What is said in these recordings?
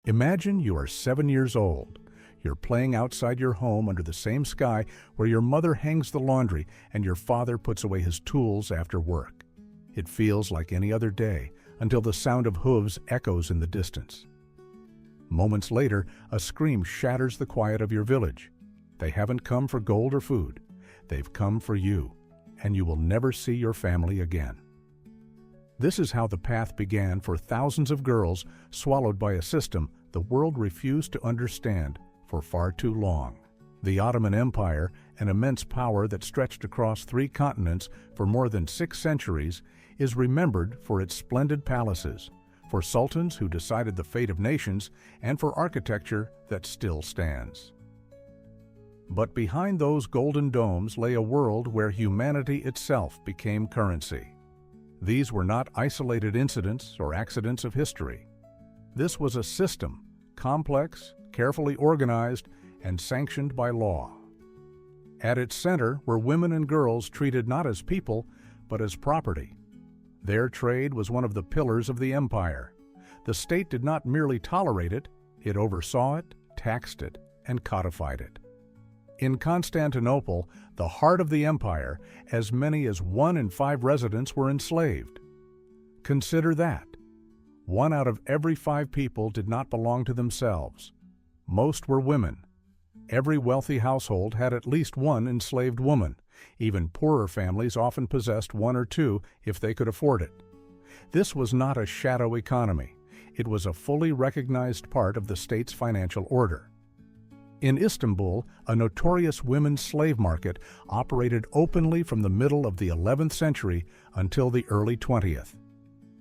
Imagine you are 7 years old. You're playing outside your home under the same sky where your mother hangs the laundry and your father puts away his tools after work. It feels like any other day until the sound of hooves echoes in the distance. Moments later, a scream shatters the quiet of your village. They haven't come for gold or food. They've come for you, and you will never see your family again. This is how the path began for thousands of girls swallowed by a system the world refused to understand for far too long. The Ottoman Empire, an immense power that stretched across 3 continents for more than 6 centuries, is remembered for its splendid palaces, for sultans who decided the fate of nations, and for architecture that still stands. But behind those golden domes lay a world where humanity itself became currency. These were not isolated incidents or accidents of history. This was a system, complex, carefully organized, and sanctioned by law. At its center were women and girls treated not as people, but as property. Their trade was one of the pillars of the empire. The state did not merely tolerate it, it oversaw it, taxed it, and codified it. In Constantinople, the heart of the empire, as many as 1 in 5 residents were enslaved. Consider that. 1 out of every 5 people did not belong to themselves. Most were women. Every wealthy household had at least 1 enslaved woman. Even poorer families often possessed 1 or 2 if they could afford it. This was not a shadow economy. It was a fully recognized part of the state's financial order. In Istanbul, a notorious women's slave market operated openly from the middle of the 11th century until the early 20th.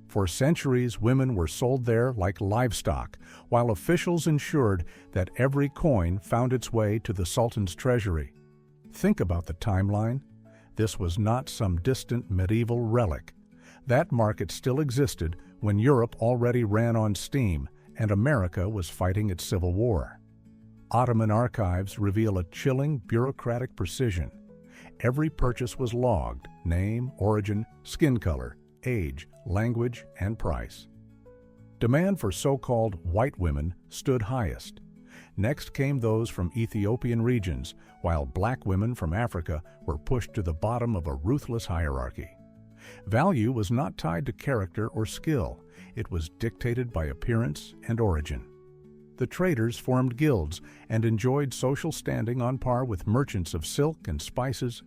For centuries, women were sold there like livestock, while officials ensured that every coin found its way to the Sultan's treasury. Think about the timeline. This was not some distant medieval relic. That market still existed when Europe already ran on steam and America was fighting its civil war. Ottoman archives reveal a chilling bureaucratic precision. Every purchase was logged: name, origin, skin color, age, language, and price. Demand for so-called white women stood highest. Next came those from Ethiopian regions, while black women from Africa were pushed to the bottom of a ruthless hierarchy. Value was not tied to character or skill. It was dictated by appearance and origin. The traders formed guilds and enjoyed social standing on par with merchants of silk and spices,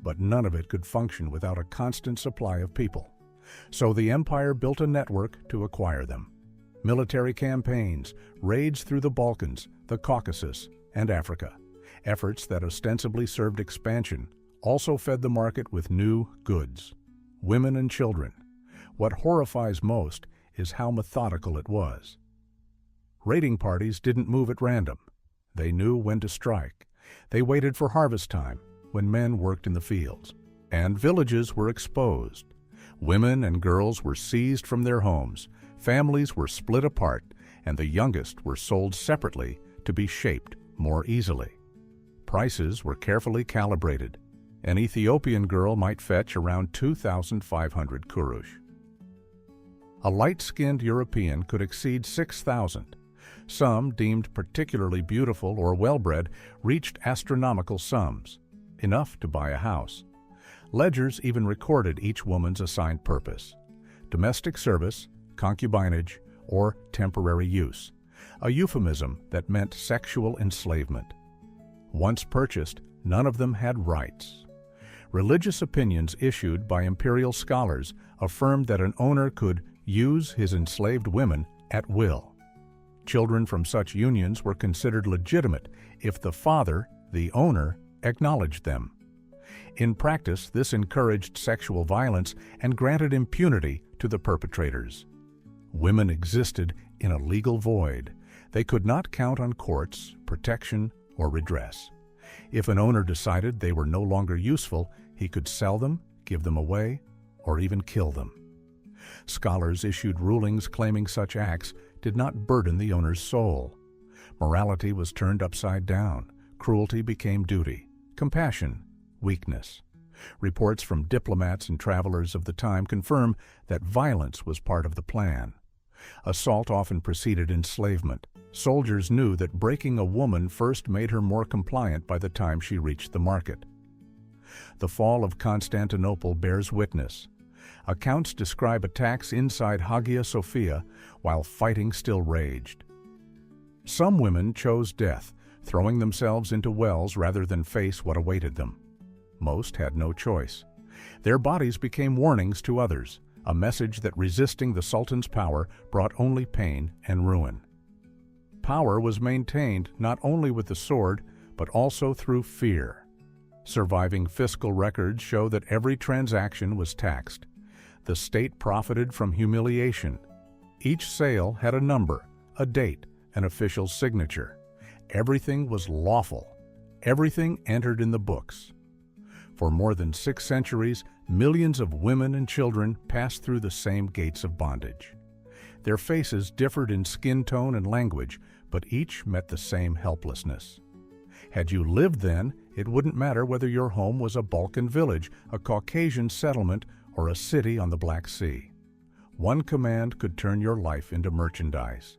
but none of it could function without a constant supply of people. So the empire built a network to acquire them. Military campaigns, raids through the Balkans, the Caucasus, and Africa, efforts that ostensibly served expansion, also fed the market with new goods. Women and children. What horrifies most is how methodical it was. Raiding parties didn't move at random. They knew when to strike. They waited for harvest time, when men worked in the fields. And villages were exposed. Women and girls were seized from their homes, families were split apart, and the youngest were sold separately to be shaped more easily. Prices were carefully calibrated. An Ethiopian girl might fetch around 2,500 kurush. A light-skinned European could exceed 6,000. Some, deemed particularly beautiful or well-bred, reached astronomical sums, enough to buy a house. Ledgers even recorded each woman's assigned purpose: domestic service, concubinage, or temporary use, a euphemism that meant sexual enslavement. Once purchased, none of them had rights. Religious opinions issued by imperial scholars affirmed that an owner could use his enslaved women at will. Children from such unions were considered legitimate if the father, the owner, acknowledged them. In practice, this encouraged sexual violence and granted impunity to the perpetrators. Women existed in a legal void. They could not count on courts, protection, or redress. If an owner decided they were no longer useful, he could sell them, give them away, or even kill them. Scholars issued rulings claiming such acts did not burden the owner's soul. Morality was turned upside down. Cruelty became duty. Compassion, weakness. Reports from diplomats and travelers of the time confirm that violence was part of the plan. Assault often preceded enslavement. Soldiers knew that breaking a woman first made her more compliant by the time she reached the market. The fall of Constantinople bears witness. Accounts describe attacks inside Hagia Sophia while fighting still raged. Some women chose death, throwing themselves into wells rather than face what awaited them. Most had no choice. Their bodies became warnings to others, a message that resisting the Sultan's power brought only pain and ruin. Power was maintained not only with the sword, but also through fear. Surviving fiscal records show that every transaction was taxed. The state profited from humiliation. Each sale had a number, a date, an official signature. Everything was lawful. Everything entered in the books. For more than 6 centuries, millions of women and children passed through the same gates of bondage. Their faces differed in skin tone and language, but each met the same helplessness. Had you lived then, it wouldn't matter whether your home was a Balkan village, a Caucasian settlement, or a city on the Black Sea. One command could turn your life into merchandise.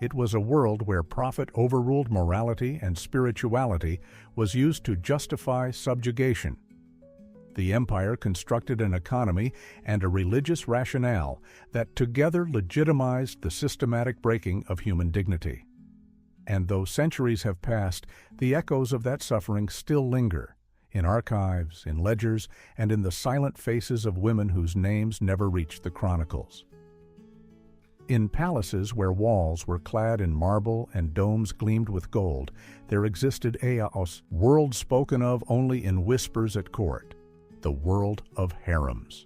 It was a world where profit overruled morality and spirituality was used to justify subjugation. The empire constructed an economy and a religious rationale that together legitimized the systematic breaking of human dignity. And though centuries have passed, the echoes of that suffering still linger, in archives, in ledgers, and in the silent faces of women whose names never reached the chronicles. In palaces where walls were clad in marble and domes gleamed with gold, there existed a world spoken of only in whispers at court, the world of harems.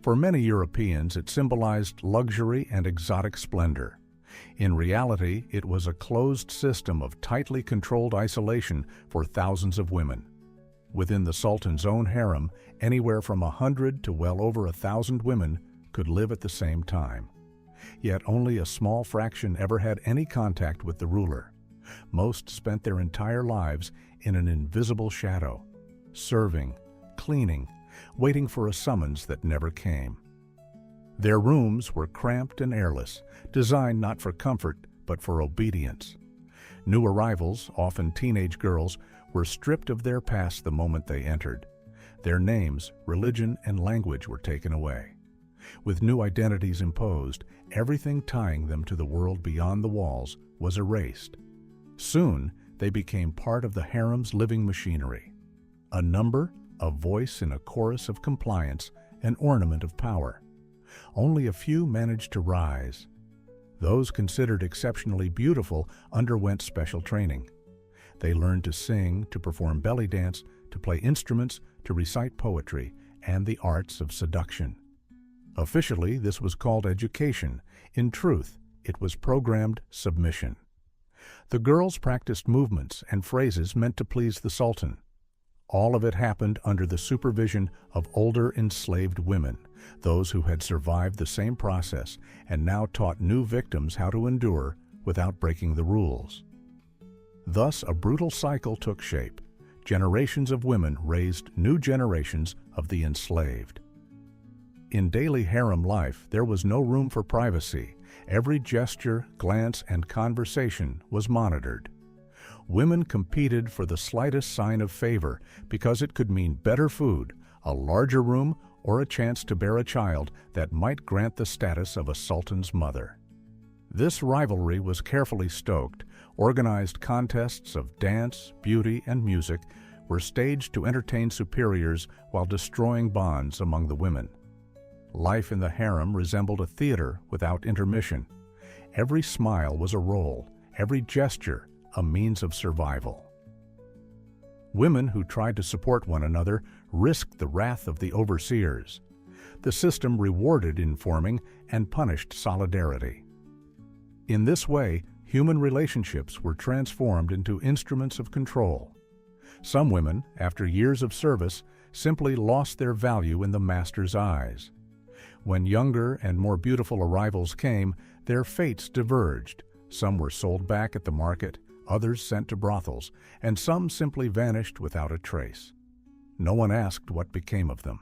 For many Europeans, it symbolized luxury and exotic splendor. In reality, it was a closed system of tightly controlled isolation for thousands of women. Within the Sultan's own harem, anywhere from 100 to well over 1,000 women could live at the same time. Yet only a small fraction ever had any contact with the ruler. Most spent their entire lives in an invisible shadow, serving, cleaning, waiting for a summons that never came. Their rooms were cramped and airless, designed not for comfort, but for obedience. New arrivals, often teenage girls, were stripped of their past the moment they entered. Their names, religion, and language were taken away. With new identities imposed, everything tying them to the world beyond the walls was erased. Soon, they became part of the harem's living machinery. A number, a voice in a chorus of compliance, an ornament of power. Only a few managed to rise. Those considered exceptionally beautiful underwent special training. They learned to sing, to perform belly dance, to play instruments, to recite poetry, and the arts of seduction. Officially, this was called education. In truth, it was programmed submission. The girls practiced movements and phrases meant to please the Sultan. All of it happened under the supervision of older enslaved women, those who had survived the same process and now taught new victims how to endure without breaking the rules. Thus, a brutal cycle took shape. Generations of women raised new generations of the enslaved. In daily harem life, there was no room for privacy. Every gesture, glance, and conversation was monitored. Women competed for the slightest sign of favor because it could mean better food, a larger room, or a chance to bear a child that might grant the status of a sultan's mother. This rivalry was carefully stoked. Organized contests of dance, beauty, and music were staged to entertain superiors while destroying bonds among the women. Life in the harem resembled a theater without intermission. Every smile was a role, every gesture a means of survival. Women who tried to support one another risked the wrath of the overseers. The system rewarded informing and punished solidarity. In this way, human relationships were transformed into instruments of control. Some women, after years of service, simply lost their value in the master's eyes. When younger and more beautiful arrivals came, their fates diverged. Some were sold back at the market, others sent to brothels, and some simply vanished without a trace. No one asked what became of them.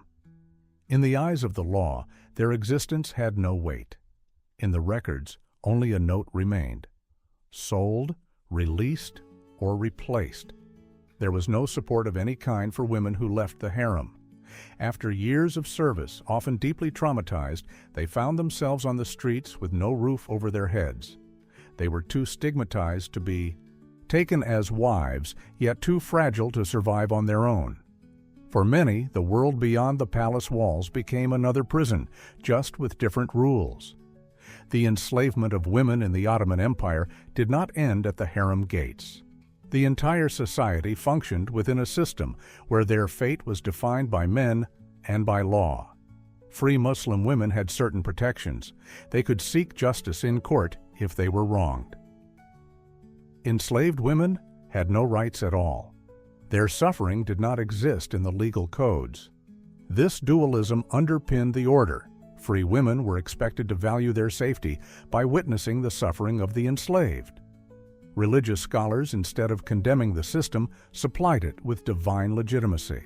In the eyes of the law, their existence had no weight. In the records, only a note remained: sold, released, or replaced. There was no support of any kind for women who left the harem. After years of service, often deeply traumatized, they found themselves on the streets with no roof over their heads. They were too stigmatized to be taken as wives, yet too fragile to survive on their own. For many, the world beyond the palace walls became another prison, just with different rules. The enslavement of women in the Ottoman Empire did not end at the harem gates. The entire society functioned within a system where their fate was defined by men and by law. Free Muslim women had certain protections. They could seek justice in court if they were wronged. Enslaved women had no rights at all. Their suffering did not exist in the legal codes. This dualism underpinned the order. Free women were expected to value their safety by witnessing the suffering of the enslaved. Religious scholars, instead of condemning the system, supplied it with divine legitimacy.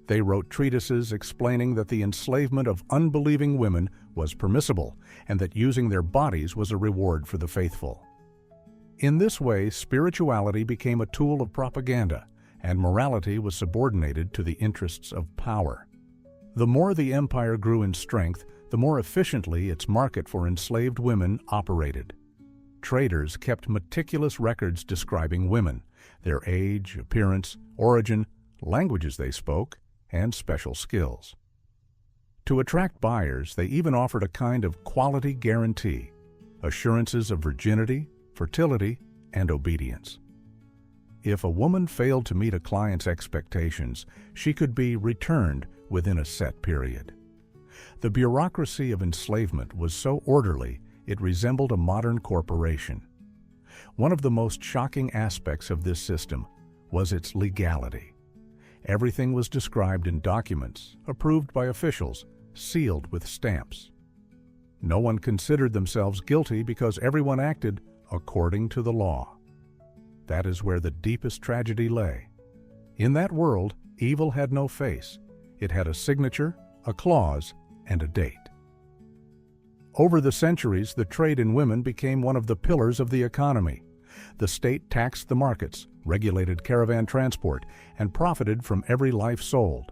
They wrote treatises explaining that the enslavement of unbelieving women was permissible and that using their bodies was a reward for the faithful. In this way, spirituality became a tool of propaganda, and morality was subordinated to the interests of power. The more the empire grew in strength, the more efficiently its market for enslaved women operated. Traders kept meticulous records describing women, their age, appearance, origin, languages they spoke, and special skills. To attract buyers, they even offered a kind of quality guarantee, assurances of virginity, fertility, and obedience. If a woman failed to meet a client's expectations, she could be returned within a set period. The bureaucracy of enslavement was so orderly it resembled a modern corporation. One of the most shocking aspects of this system was its legality. Everything was described in documents, approved by officials, sealed with stamps. No one considered themselves guilty because everyone acted according to the law. That is where the deepest tragedy lay. In that world, evil had no face. It had a signature, a clause, and a date. Over the centuries, the trade in women became one of the pillars of the economy. The state taxed the markets, regulated caravan transport, and profited from every life sold.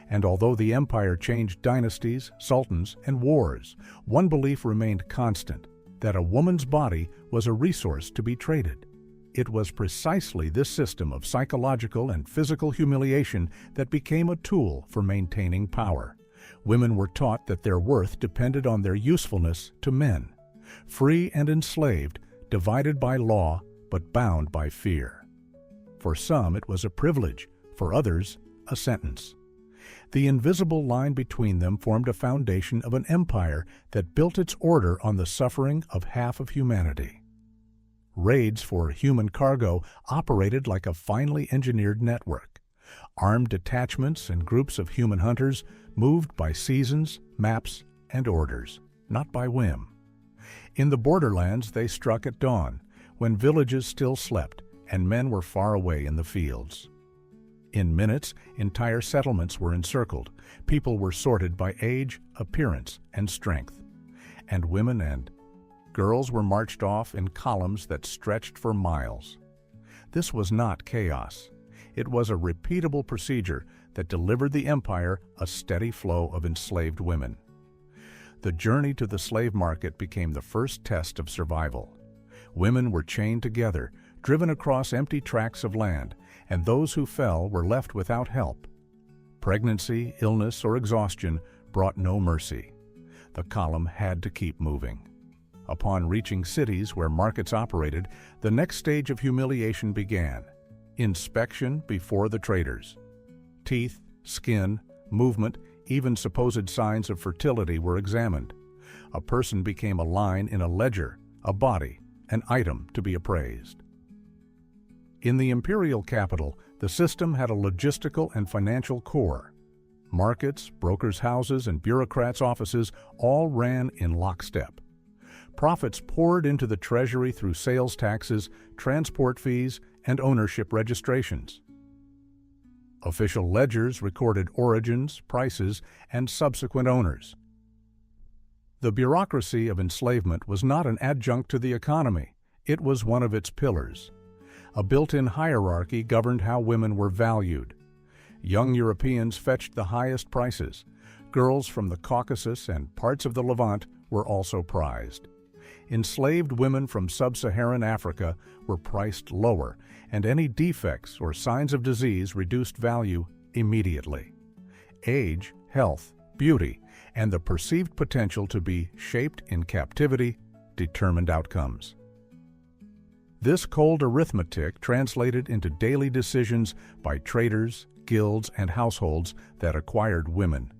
And although the empire changed dynasties, sultans, and wars, one belief remained constant: that a woman's body was a resource to be traded. It was precisely this system of psychological and physical humiliation that became a tool for maintaining power. Women were taught that their worth depended on their usefulness to men. Free and enslaved, divided by law, but bound by fear. For some, it was a privilege. For others, a sentence. The invisible line between them formed a foundation of an empire that built its order on the suffering of half of humanity. Raids for human cargo operated like a finely engineered network. Armed detachments and groups of human hunters moved by seasons, maps, and orders, not by whim. In the borderlands, they struck at dawn, when villages still slept and men were far away in the fields. In minutes, entire settlements were encircled. People were sorted by age, appearance, and strength. And women and girls were marched off in columns that stretched for miles. This was not chaos. It was a repeatable procedure that delivered the empire a steady flow of enslaved women. The journey to the slave market became the first test of survival. Women were chained together, driven across empty tracts of land, and those who fell were left without help. Pregnancy, illness, or exhaustion brought no mercy. The column had to keep moving. Upon reaching cities where markets operated, the next stage of humiliation began: inspection before the traders. Teeth, skin, movement, even supposed signs of fertility were examined. A person became a line in a ledger, a body, an item to be appraised. In the imperial capital, the system had a logistical and financial core. Markets, brokers' houses, and bureaucrats' offices all ran in lockstep. Profits poured into the treasury through sales taxes, transport fees, and ownership registrations. Official ledgers recorded origins, prices, and subsequent owners. The bureaucracy of enslavement was not an adjunct to the economy. It was one of its pillars. A built-in hierarchy governed how women were valued. Young Europeans fetched the highest prices. Girls from the Caucasus and parts of the Levant were also prized. Enslaved women from sub-Saharan Africa were priced lower, and any defects or signs of disease reduced value immediately. Age, health, beauty, and the perceived potential to be shaped in captivity determined outcomes. This cold arithmetic translated into daily decisions by traders, guilds, and households that acquired women.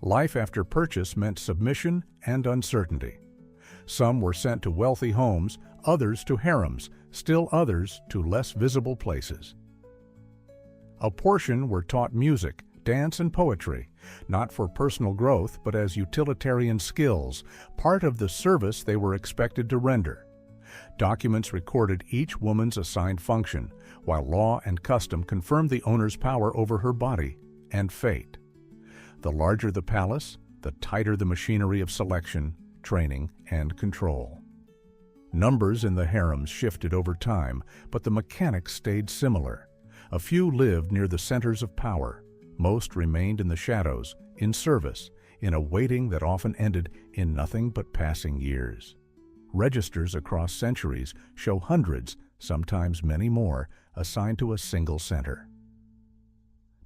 Life after purchase meant submission and uncertainty. Some were sent to wealthy homes, others to harems, still others to less visible places. A portion were taught music, dance, and poetry, not for personal growth but as utilitarian skills, part of the service they were expected to render. Documents recorded each woman's assigned function, while law and custom confirmed the owner's power over her body and fate. The larger the palace, the tighter the machinery of selection, training, and control. Numbers in the harems shifted over time, but the mechanics stayed similar. A few lived near the centers of power. Most remained in the shadows, in service, in a waiting that often ended in nothing but passing years. Registers across centuries show hundreds, sometimes many more, assigned to a single center.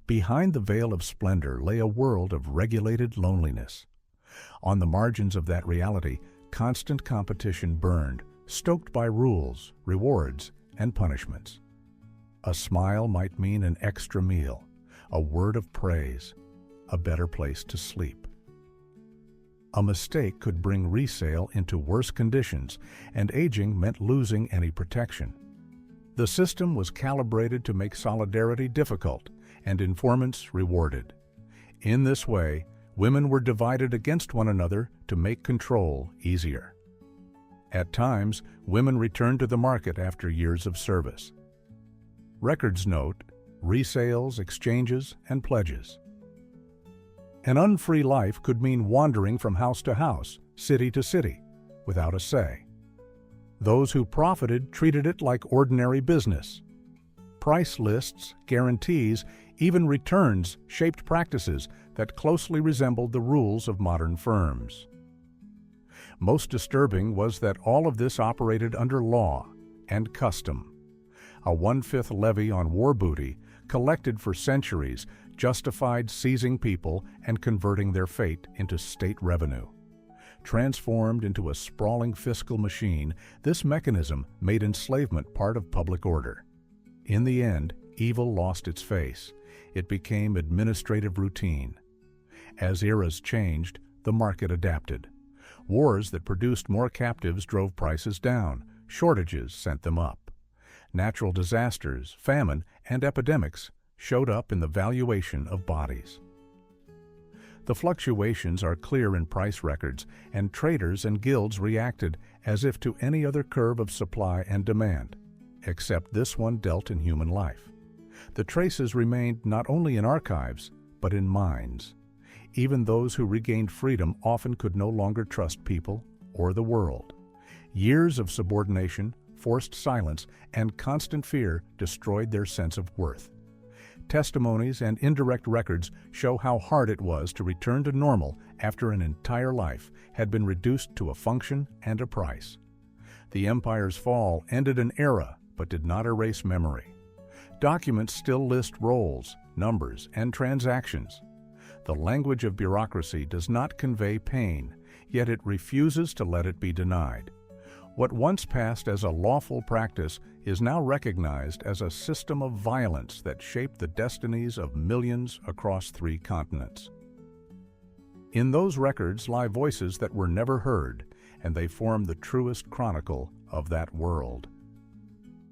Behind the veil of splendor lay a world of regulated loneliness. On the margins of that reality, constant competition burned, stoked by rules, rewards, and punishments. A smile might mean an extra meal, a word of praise, a better place to sleep. A mistake could bring resale into worse conditions, and aging meant losing any protection. The system was calibrated to make solidarity difficult and informants rewarded. In this way, women were divided against one another to make control easier. At times, women returned to the market after years of service. Records note resales, exchanges, and pledges. An unfree life could mean wandering from house to house, city to city, without a say. Those who profited treated it like ordinary business. Price lists, guarantees, even returns shaped practices that closely resembled the rules of modern firms. Most disturbing was that all of this operated under law and custom. A 1/5 levy on war booty, collected for centuries, justified seizing people and converting their fate into state revenue. Transformed into a sprawling fiscal machine, this mechanism made enslavement part of public order. In the end, evil lost its face. It became administrative routine. As eras changed, the market adapted. Wars that produced more captives drove prices down. Shortages sent them up. Natural disasters, famine, and epidemics showed up in the valuation of bodies. The fluctuations are clear in price records, and traders and guilds reacted as if to any other curve of supply and demand, except this one dealt in human life. The traces remained not only in archives, but in minds. Even those who regained freedom often could no longer trust people or the world. Years of subordination, forced silence, and constant fear destroyed their sense of worth. Testimonies and indirect records show how hard it was to return to normal after an entire life had been reduced to a function and a price. The empire's fall ended an era but did not erase memory. Documents still list roles, numbers, and transactions. The language of bureaucracy does not convey pain, yet it refuses to let it be denied. What once passed as a lawful practice is now recognized as a system of violence that shaped the destinies of millions across 3 continents. In those records lie voices that were never heard, and they form the truest chronicle of that world.